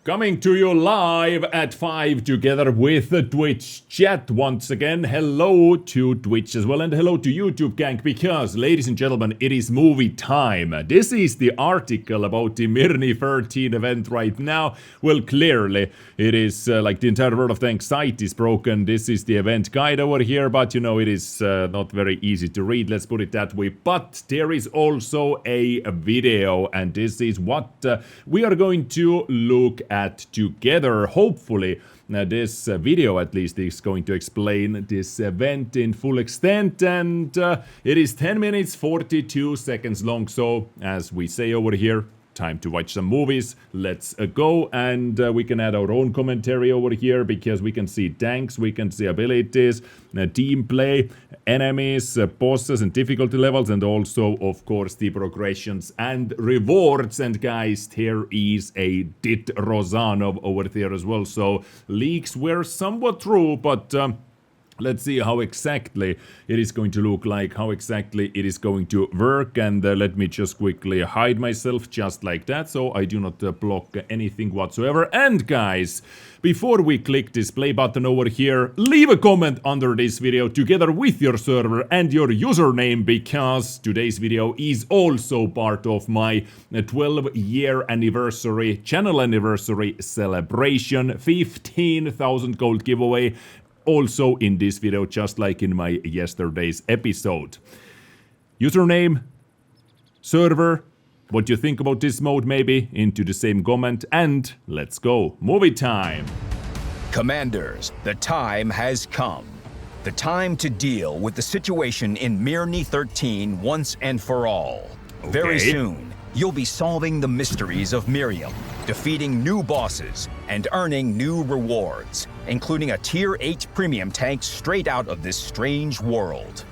Coming to you live at 5 together with the Twitch chat once again. Hello to Twitch as well and hello to YouTube gang because, ladies and gentlemen, it is movie time. This is the article about the Mirny-13 event right now. Well, clearly it is like the entire world of tanks site is broken. This is the event guide over here, but you know it is not very easy to read, let's put it that way. But there is also a video and this is what we are going to look at together. Hopefully this video at least is going to explain this event in full extent, and it is 10 minutes 42 seconds long, so as we say over here, time to watch some movies. Let's go, and we can add our own commentary over here because we can see tanks, we can see abilities, team play, enemies, bosses and difficulty levels, and also of course the progressions and rewards. And guys, there is a TITT Rozanov over there as well, so leaks were somewhat true, but let's see how exactly it is going to look like, how exactly it is going to work. And let me just quickly hide myself just like that, so I do not block anything whatsoever. And guys, before we click this play button over here, leave a comment under this video together with your server and your username, because today's video is also part of my 12-year anniversary, channel anniversary celebration, 15,000 gold giveaway. Also in this video, just like in my yesterday's episode. Username, server, what you think about this mode maybe, into the same comment, and let's go. Movie time! Commanders, the time has come. The time to deal with the situation in Mirny-13 once and for all. Okay. Very soon, you'll be solving the mysteries of Miriam, defeating new bosses, and earning new rewards, including a Tier 8 premium tank straight out of this strange world.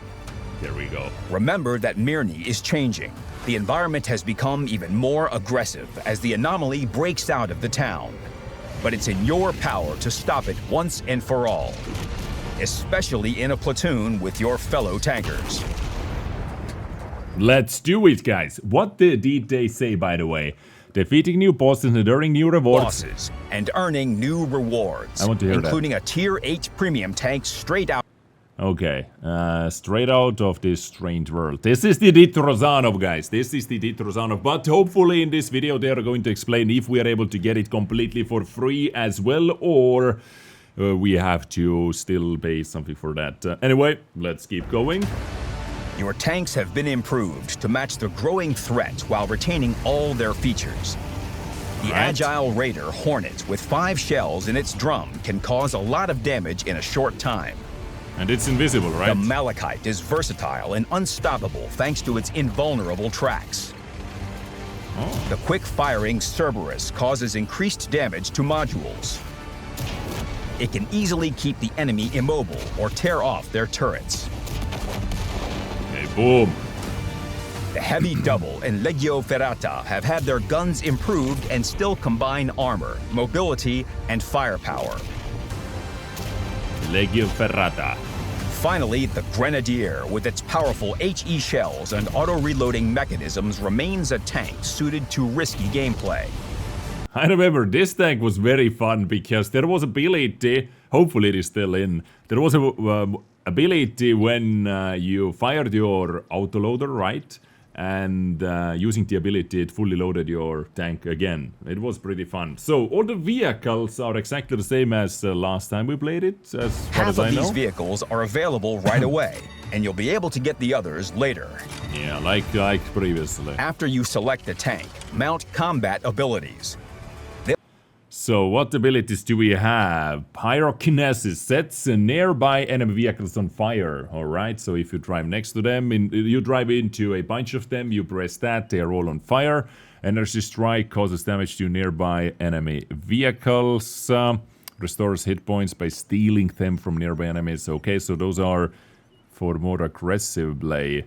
There we go. Remember that Mirny is changing. The environment has become even more aggressive as the anomaly breaks out of the town. But it's in your power to stop it once and for all, especially in a platoon with your fellow tankers. Let's do it, guys. What did they say, by the way? Defeating new bosses and earning new rewards. I want to hear including that. A Tier 8 premium tank straight out. Okay, straight out of this strange world. This is the TITT Rozanov, guys. This is the TITT Rozanov. But hopefully in this video they are going to explain if we are able to get it completely for free as well, or we have to still pay something for that. Anyway, let's keep going. Your tanks have been improved to match the growing threat while retaining all their features. The Agile Raider Hornet with 5 shells in its drum can cause a lot of damage in a short time. And it's invisible, right? The Malachite is versatile and unstoppable thanks to its invulnerable tracks. Oh. The quick-firing Cerberus causes increased damage to modules. It can easily keep the enemy immobile or tear off their turrets. Boom. The Heavy Double and Legio Ferrata have had their guns improved and still combine armor, mobility, and firepower. Legio Ferrata. Finally, the Grenadier, with its powerful HE shells and auto-reloading mechanisms, remains a tank suited to risky gameplay. I remember this tank was very fun because there was ability, hopefully it is still in, there was a ability when you fired your autoloader, right? And using the ability, it fully loaded your tank again. It was pretty fun. So all the vehicles are exactly the same as last time we played it, as far as I know. Half of these vehicles are available right away, and you'll be able to get the others later. Yeah, like previously. After you select the tank, mount combat abilities. So what abilities do we have? Pyrokinesis sets nearby enemy vehicles on fire. Alright, so if you drive next to them, you drive into a bunch of them, you press that, they are all on fire. Energy strike causes damage to nearby enemy vehicles. Restores hit points by stealing them from nearby enemies. Okay, so those are for more aggressive play.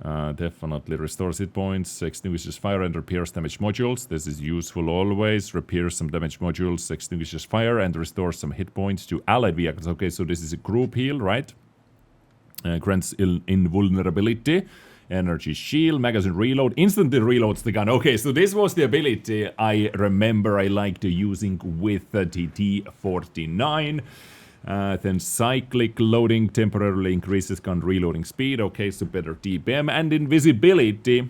Definitely restores hit points, extinguishes fire and repairs damaged modules. This is useful always. Repairs some damaged modules, extinguishes fire and restores some hit points to allied vehicles. Okay, so this is a group heal, right? Grants invulnerability. Energy shield, magazine reload, instantly reloads the gun. Okay, so this was the ability I remember I liked using with the TT-49. Then cyclic loading temporarily increases gun reloading speed. Okay, so better DPM. And invisibility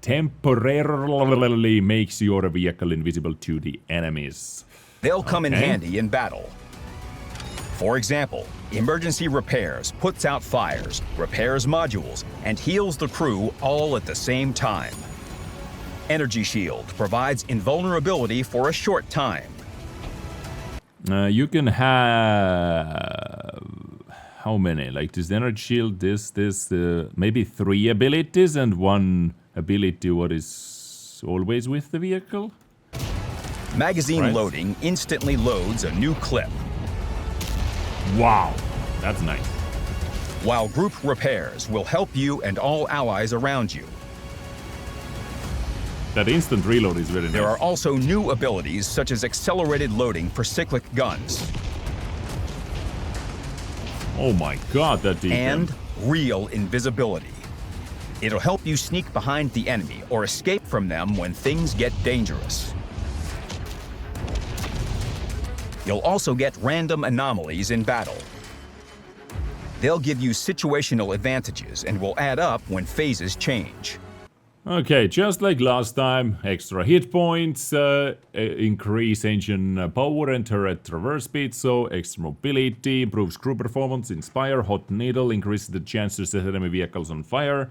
temporarily makes your vehicle invisible to the enemies. They'll come in handy in battle. For example, emergency repairs, puts out fires, repairs modules, and heals the crew all at the same time. Energy shield provides invulnerability for a short time. You can have... how many? Like this energy shield, maybe 3 abilities and 1 ability what is always with the vehicle? Magazine loading instantly loads a new clip. Wow, that's nice. While group repairs will help you and all allies around you. That instant reload is very nice. There are also new abilities such as accelerated loading for cyclic guns. Oh my god, that did. And real invisibility. It'll help you sneak behind the enemy or escape from them when things get dangerous. You'll also get random anomalies in battle. They'll give you situational advantages and will add up when phases change. Okay, just like last time, extra hit points, increase engine power and turret traverse speed, so extra mobility, improves crew performance, inspire, hot needle, increases the chance to set enemy vehicles on fire.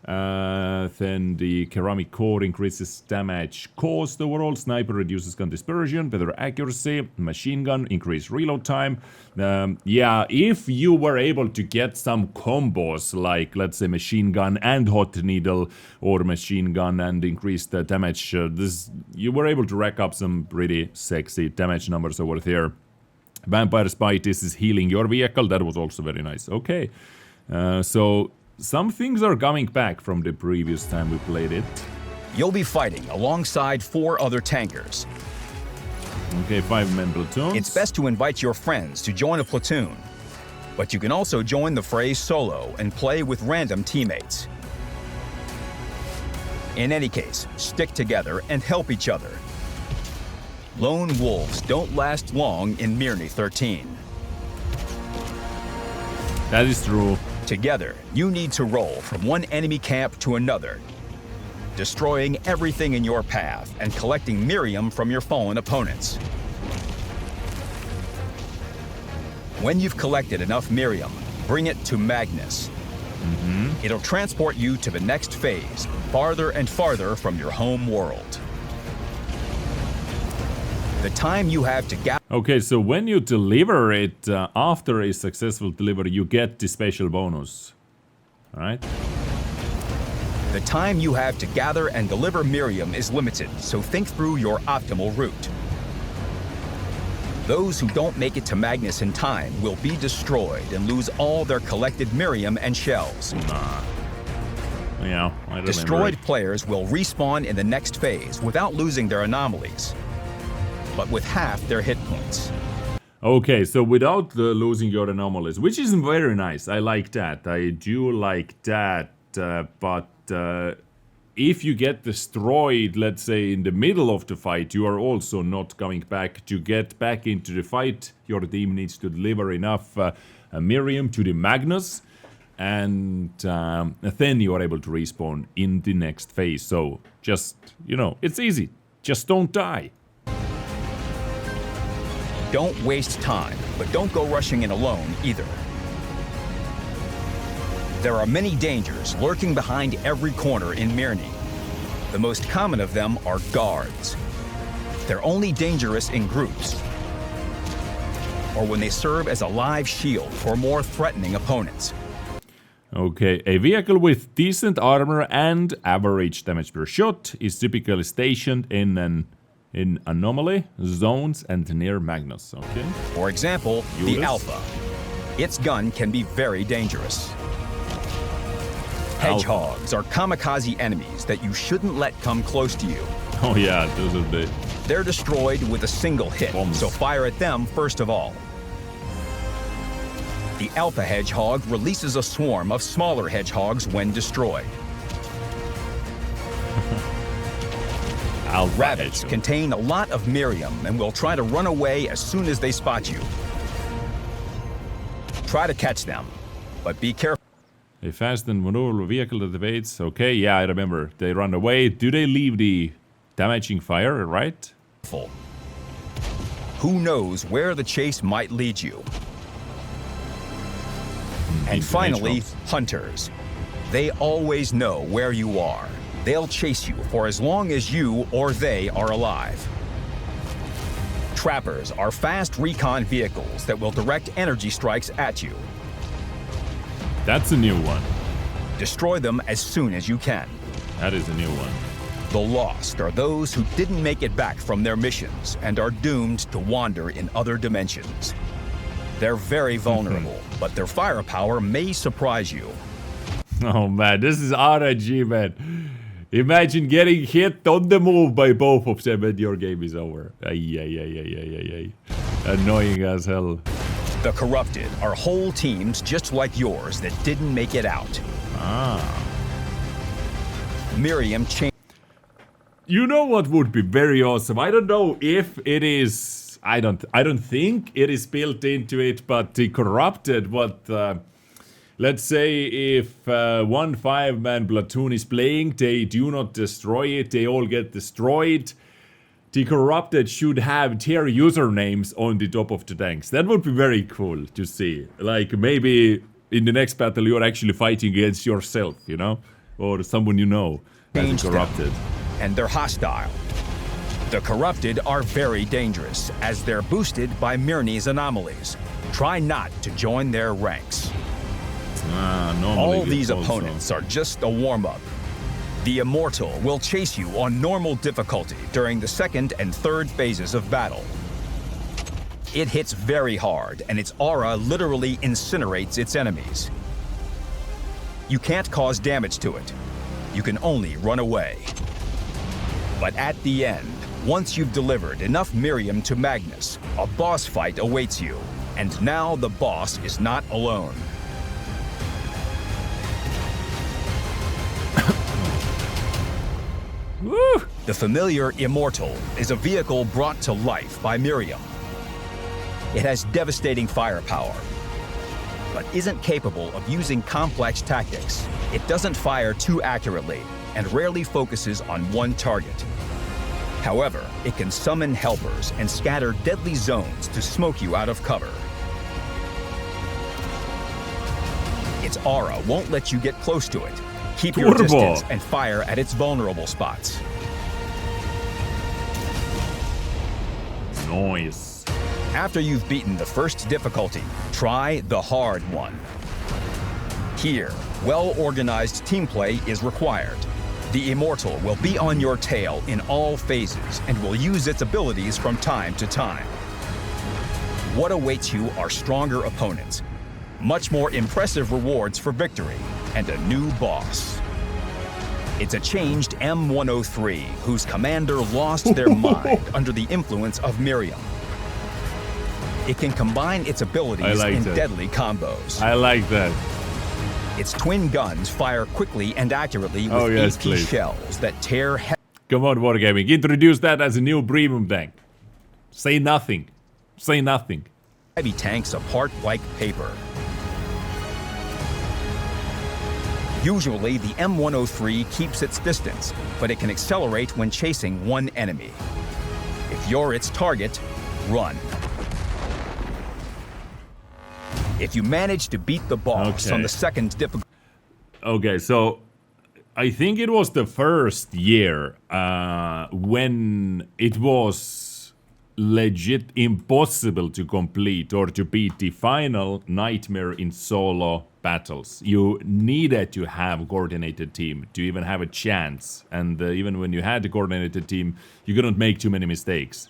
Then the ceramic core increases damage caused overall, sniper reduces gun dispersion, better accuracy, machine gun, increased reload time. Yeah, if you were able to get some combos like, let's say, machine gun and hot needle, or machine gun and increased damage, you were able to rack up some pretty sexy damage numbers over there. Vampire Spite, this is healing your vehicle, that was also very nice. Okay, so some things are coming back from the previous time we played it. You'll be fighting alongside 4 other tankers. Okay, 5-man platoons. It's best to invite your friends to join a platoon, but you can also join the fray solo and play with random teammates. In any case, stick together and help each other. Lone wolves don't last long in Mirny-13. That is true. Together, you need to roll from one enemy camp to another, destroying everything in your path and collecting Miriam from your fallen opponents. When you've collected enough Miriam, bring it to Magnus. It'll transport you to the next phase, farther and farther from your home world. The time you have to gather... Okay, so when you deliver it, after a successful delivery, you get the special bonus. Alright? The time you have to gather and deliver Miriam is limited, so think through your optimal route. Those who don't make it to Magnus in time will be destroyed and lose all their collected Miriam and shells. Yeah, I remember. Destroyed players will respawn in the next phase without losing their anomalies, but with half their hit points. Okay, so without losing your anomalies, which is very nice. I like that. I do like that. But if you get destroyed, let's say, in the middle of the fight, you are also not coming back. To get back into the fight, your team needs to deliver enough Miriam to the Magnus, and then you are able to respawn in the next phase. So just, you know, it's easy. Just don't die. Don't waste time, but don't go rushing in alone either. There are many dangers lurking behind every corner in Mirny. The most common of them are guards. They're only dangerous in groups, or when they serve as a live shield for more threatening opponents. Okay, a vehicle with decent armor and average damage per shot is typically stationed in anomaly zones and near Magnus. Okay. For example, the Alpha. Its gun can be very dangerous. Hedgehogs are kamikaze enemies that you shouldn't let come close to you. Oh yeah, those are They're destroyed with a single hit, bombs. So fire at them first of all. The alpha hedgehog releases a swarm of smaller hedgehogs when destroyed. Rabbits contain a lot of Miriam and will try to run away as soon as they spot you. Try to catch them, but be careful. A fast and maneuverable vehicle that evades. Okay, yeah, I remember. They run away. Do they leave the damaging fire, right? Who knows where the chase might lead you? And finally, hunters. They always know where you are. They'll chase you for as long as you or they are alive. Trappers are fast recon vehicles that will direct energy strikes at you. That's a new one. Destroy them as soon as you can. That is a new one. The lost are those who didn't make it back from their missions and are doomed to wander in other dimensions. They're very vulnerable, but their firepower may surprise you. Oh man, this is RNG, man. Imagine getting hit on the move by both of them and your game is over. Ay. Annoying as hell. The corrupted are whole teams just like yours that didn't make it out. Miriam changed. You know what would be very awesome? I don't know if it is. I don't think it is built into it, but the corrupted. Let's say if one 5-man platoon is playing, they do not destroy it, they all get destroyed. The corrupted should have their usernames on the top of the tanks. That would be very cool to see. Like maybe in the next battle you're actually fighting against yourself, you know? Or someone you know as a corrupted. And they're hostile. The corrupted are very dangerous as they're boosted by Mirny's anomalies. Try not to join their ranks. All these opponents are just a warm-up. The Immortal will chase you on normal difficulty during the second and third phases of battle. It hits very hard, and its aura literally incinerates its enemies. You can't cause damage to it. You can only run away. But at the end, once you've delivered enough Miriam to Magnus, a boss fight awaits you. And now the boss is not alone. The familiar Immortal is a vehicle brought to life by Miriam. It has devastating firepower, but isn't capable of using complex tactics. It doesn't fire too accurately and rarely focuses on one target. However, it can summon helpers and scatter deadly zones to smoke you out of cover. Its aura won't let you get close to it. Keep your distance and fire at its vulnerable spots. Nice. After you've beaten the first difficulty, try the hard one. Here, well-organized team play is required. The Immortal will be on your tail in all phases and will use its abilities from time to time. What awaits you are stronger opponents, much more impressive rewards for victory, and a new boss. It's a changed M103 whose commander lost their mind under the influence of Miriam. It can combine its abilities in deadly combos. I like that. Its twin guns fire quickly and accurately with AP shells that tear. Come on, Wargaming, introduce that as a new premium tank. Say nothing. Say nothing. Heavy tanks apart like paper. Usually, the M103 keeps its distance, but it can accelerate when chasing one enemy. If you're its target, run. If you manage to beat the boss on the second difficulty... Okay, so I think it was the first year when it was legit impossible to complete or to beat the final nightmare in solo battles. You needed to have a coordinated team to even have a chance, and even when you had a coordinated team, you couldn't make too many mistakes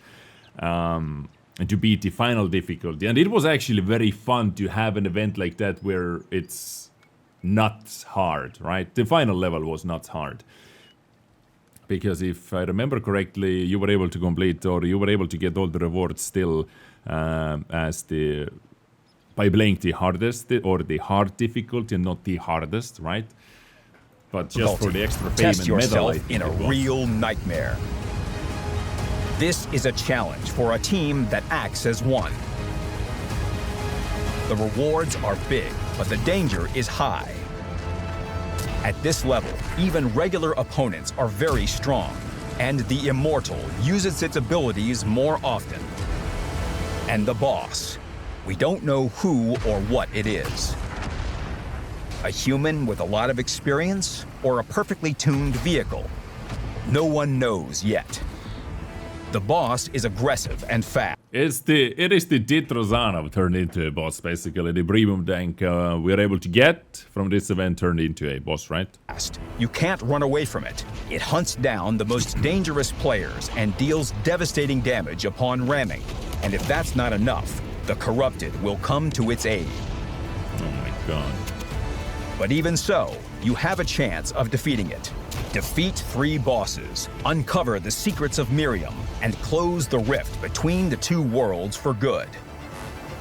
and to beat the final difficulty. And it was actually very fun to have an event like that where it's not hard, right? The final level was not hard. Because if I remember correctly, you were able to complete, or you were able to get all the rewards still as the by playing the hardest or the hard difficulty, not the hardest, right? But just for the extra fame Test and medal, I yourself think in a it was. real nightmare. This is a challenge for a team that acts as one. The rewards are big, but the danger is high. At this level, even regular opponents are very strong, and the Immortal uses its abilities more often. And the boss, we don't know who or what it is. A human with a lot of experience, or a perfectly tuned vehicle? No one knows yet. The boss is aggressive and fast. It is the TITT Rozanov turned into a boss, basically. The premium tank we are able to get from this event turned into a boss, right? You can't run away from it. It hunts down the most dangerous players and deals devastating damage upon ramming. And if that's not enough, the corrupted will come to its aid. Oh my god. But even so, you have a chance of defeating it. Defeat 3 bosses, uncover the secrets of Miriam, and close the rift between the 2 worlds for good.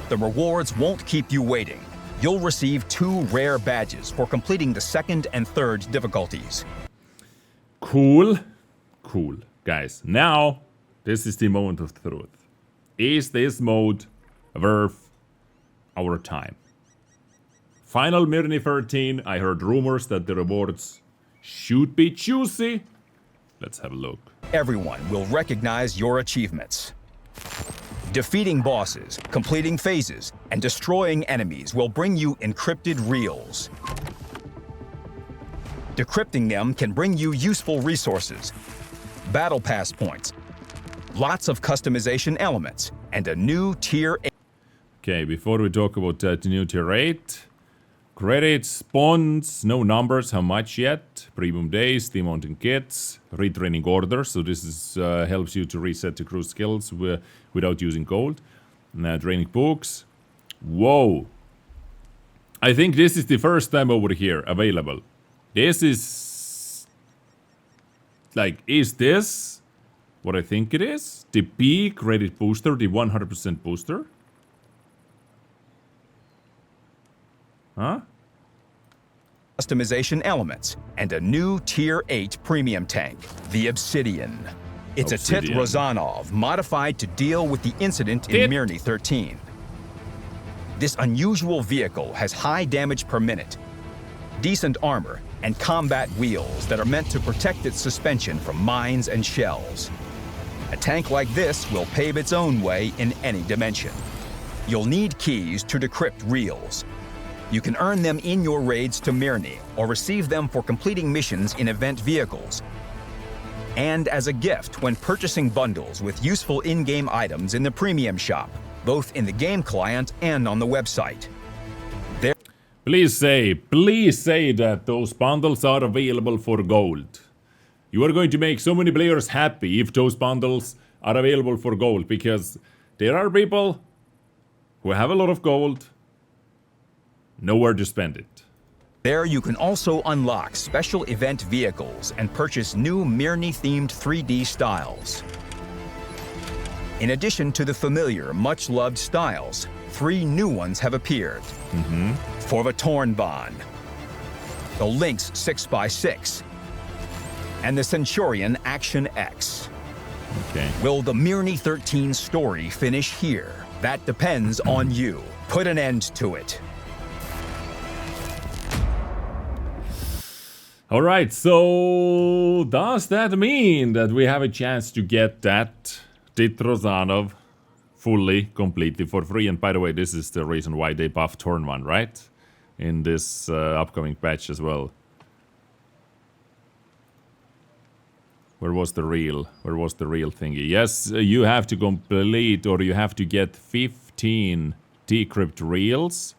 The rewards won't keep you waiting. You'll receive 2 rare badges for completing the 2nd and 3rd difficulties. Cool. Cool. Guys, now, this is the moment of truth. Is this mode worth our time? Final Mirny-13, I heard rumors that the rewards should be juicy. Let's have a look. Everyone will recognize your achievements. Defeating bosses, completing phases, and destroying enemies will bring you encrypted reels. Decrypting them can bring you useful resources, battle pass points, lots of customization elements, and a new tier 8. Okay, before we talk about the new tier 8, credits, bonds, no numbers, how much yet, premium days, the mountain kits, retraining orders, so this is helps you to reset the crew skills without using gold. Training books. Whoa. I think this is the first time over here available. This is... like, is this what I think it is? The B credit booster, the 100% booster? Huh? Customization elements, and a new Tier 8 premium tank, the Obsidian. It's Obsidian. a TITT Rozanov modified to deal with the incident in TITT. Mirny-13. This unusual vehicle has high damage per minute, decent armor, and combat wheels that are meant to protect its suspension from mines and shells. A tank like this will pave its own way in any dimension. You'll need keys to decrypt reels. You can earn them in your raids to Mirny, or receive them for completing missions in event vehicles. And as a gift when purchasing bundles with useful in-game items in the premium shop, both in the game client and on the website. Please say that those bundles are available for gold. You are going to make so many players happy if those bundles are available for gold, because there are people who have a lot of gold, nowhere to spend it. There you can also unlock special event vehicles and purchase new Mirny-themed 3D styles. In addition to the familiar, much-loved styles, 3 new ones have appeared. For the Tornbahn, the Lynx 6x6, and the Centurion Action X. Okay. Will the Mirny-13 story finish here? That depends on you. Put an end to it. Alright, so does that mean that we have a chance to get that TITT Rozanov fully, completely for free? And by the way, this is the reason why they buffed Tornbahn, right? In this upcoming patch as well. Where was the real thingy? Yes, you have to complete, or you have to get 15 decrypt reels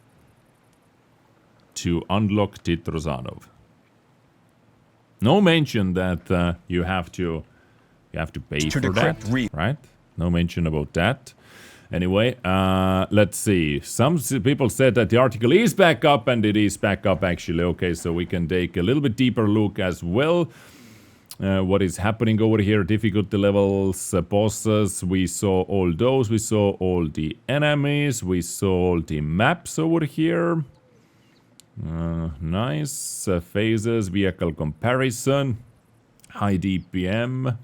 to unlock TITT Rozanov. No mention that you have to pay for that, right? No mention about that. Anyway, let's see. Some people said that the article is back up, and it is back up actually. Okay, so we can take a little bit deeper look as well. What is happening over here? Difficulty levels, bosses. We saw all those. We saw all the enemies. We saw all the maps over here. Nice. Phases, vehicle comparison. High DPM.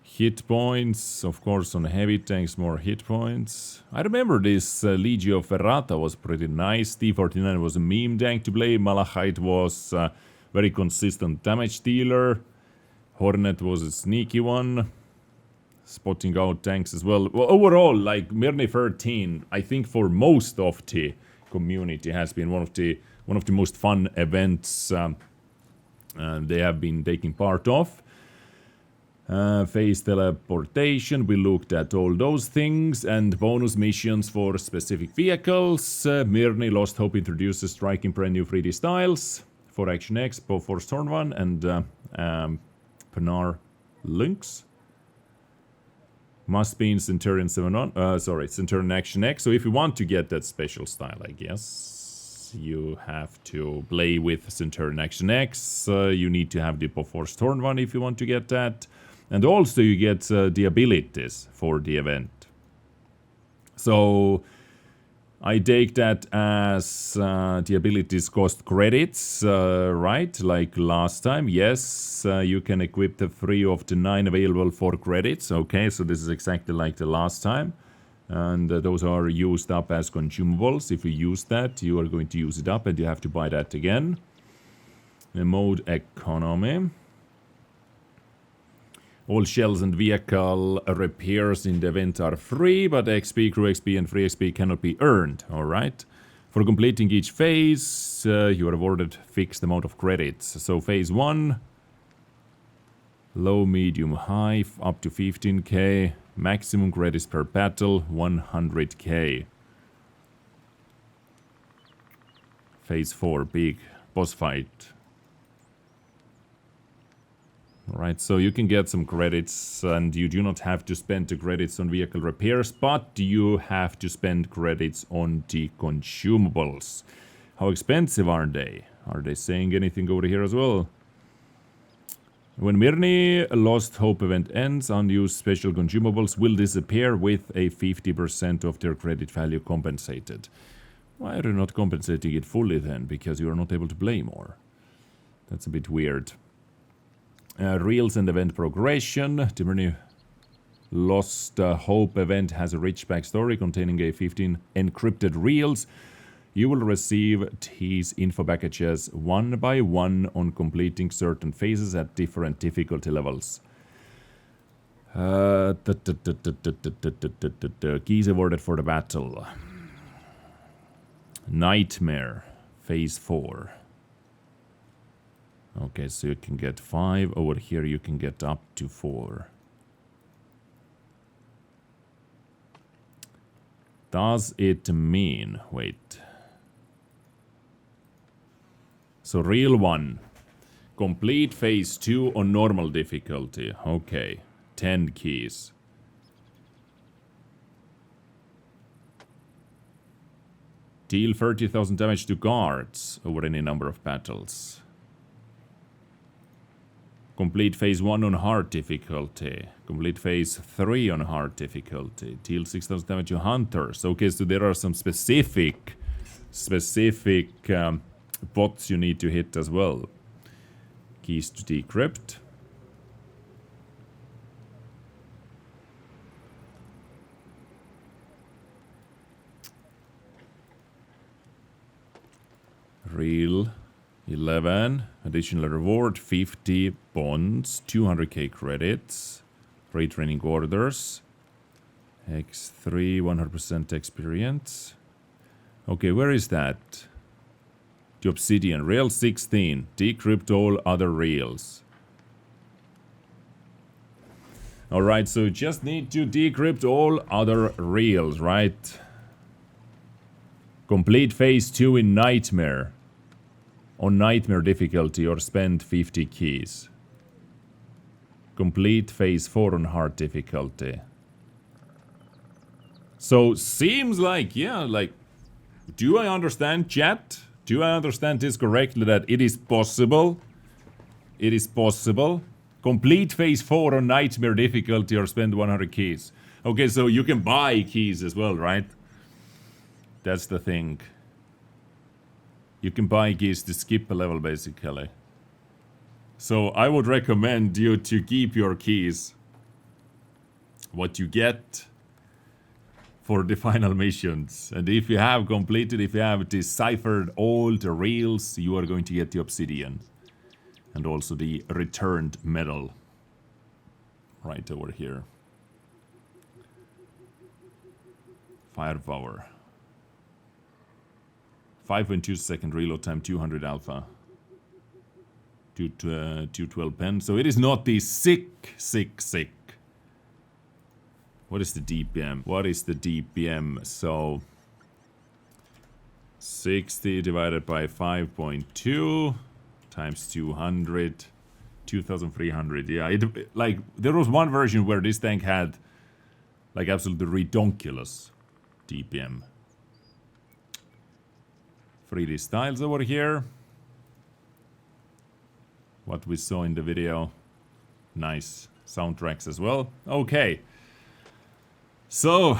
Hit points. Of course, on heavy tanks, more hit points. I remember this Legio Ferrata was pretty nice. T-49 was a meme tank to play. Malachite was... very consistent damage dealer. Hornet was a sneaky one. Spotting out tanks as well. Well, overall, like Mirny-13, I think for most of the community has been one of the most fun events they have been taking part of. Phase teleportation, we looked at all those things, and bonus missions for specific vehicles. Mirny Lost Hope introduces striking brand new 3D styles. For Action X, Bofors Torn 1, and Penar Lynx. Must be in Centurion 7 on. Centurion Action X. So if you want to get that special style, I guess you have to play with Centurion Action X. You need to have the Bofors Torn 1 if you want to get that. And also you get the abilities for the event. So I take that as the abilities cost credits, right? Like last time, yes, you can equip the 3 of the 9 available for credits. Okay, so this is exactly like the last time. And those are used up as consumables. If you use that, you are going to use it up and you have to buy that again. The mode economy. All shells and vehicle repairs in the event are free, but XP, crew XP, and free XP cannot be earned, alright? For completing each phase, you are awarded fixed amount of credits. So phase 1, low, medium, high, up to 15k, maximum credits per battle, 100k. Phase 4, big boss fight. Alright, so you can get some credits, and you do not have to spend the credits on vehicle repairs, but you have to spend credits on the consumables. How expensive are they? Are they saying anything over here as well? When Mirny Lost Hope event ends, unused special consumables will disappear with a 50% of their credit value compensated. Why are you not compensating it fully then? Because you are not able to play more. That's a bit weird. Reels and event progression. The Mirny Lost Hope event has a rich backstory containing a 15 encrypted reels. You will receive these info packages one by one on completing certain phases at different difficulty levels. Keys awarded for the battle. Nightmare, phase 4. Okay, so you can get 5. Over here you can get up to 4. Does it mean... Wait. So real 1. Complete phase 2 on normal difficulty. Okay. 10 keys. Deal 30,000 damage to guards over any number of battles. Complete phase 1 on hard difficulty. Complete phase 3 on hard difficulty. Deal 6,000 damage to hunters. Okay, so there are some specific bots you need to hit as well. Keys to decrypt. Real 11. Additional reward 50 bonds, 200k credits, retraining orders, X3 100% experience. Okay, where is that? The Obsidian, Rail 16, decrypt all other rails. Alright, so just need to decrypt all other rails, right? Complete phase 2 in Nightmare. On Nightmare difficulty or spend 50 keys. Complete phase 4 on hard difficulty. So seems like, yeah, like, do I understand, chat? Do I understand this correctly, that it is possible it is possible. Complete phase 4 on nightmare difficulty or spend 100 keys. Okay, so you can buy keys as well, right? That's the thing. You can buy keys to skip a level, basically. So I would recommend you to keep your keys. What you get for the final missions. And if you have completed, if you have deciphered all the reels, you are going to get the Obsidian. And also the returned medal. Right over here. Firepower. 5.2 second reload time, 200 alpha. 212 pen. So it is not the sick. What is the DPM? What is the DPM? So 60 divided by 5.2 times 200, 2,300. Yeah, like there was one version where this tank had like absolutely redonkulous DPM. 3D styles over here. What we saw in the video. Nice soundtracks as well. Okay. So,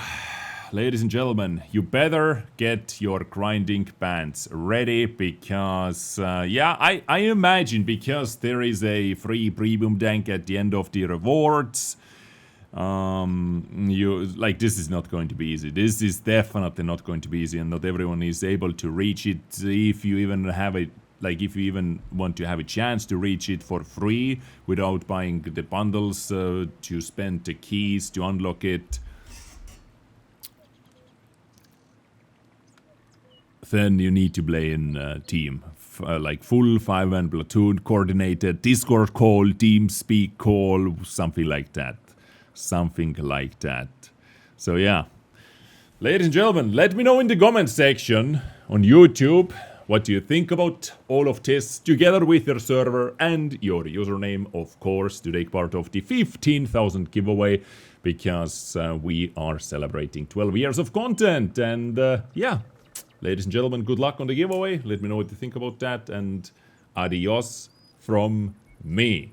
ladies and gentlemen, you better get your grinding pants ready because, yeah, I imagine because there is a free premium tank at the end of the rewards, this is not going to be easy. This is definitely not going to be easy, and not everyone is able to reach it. If you even have it, if you even want to have a chance to reach it for free without buying the bundles, to spend the keys to unlock it, then you need to play in team. Like full 5-man platoon, coordinated, Discord call, team speak call, something like that. Something like that. So yeah. Ladies and gentlemen, let me know in the comment section on YouTube what do you think about all of this, together with your server and your username, of course, to take part of the 15,000 giveaway, because we are celebrating 12 years of content. And yeah. Ladies and gentlemen, good luck on the giveaway. Let me know what you think about that, and adios from me.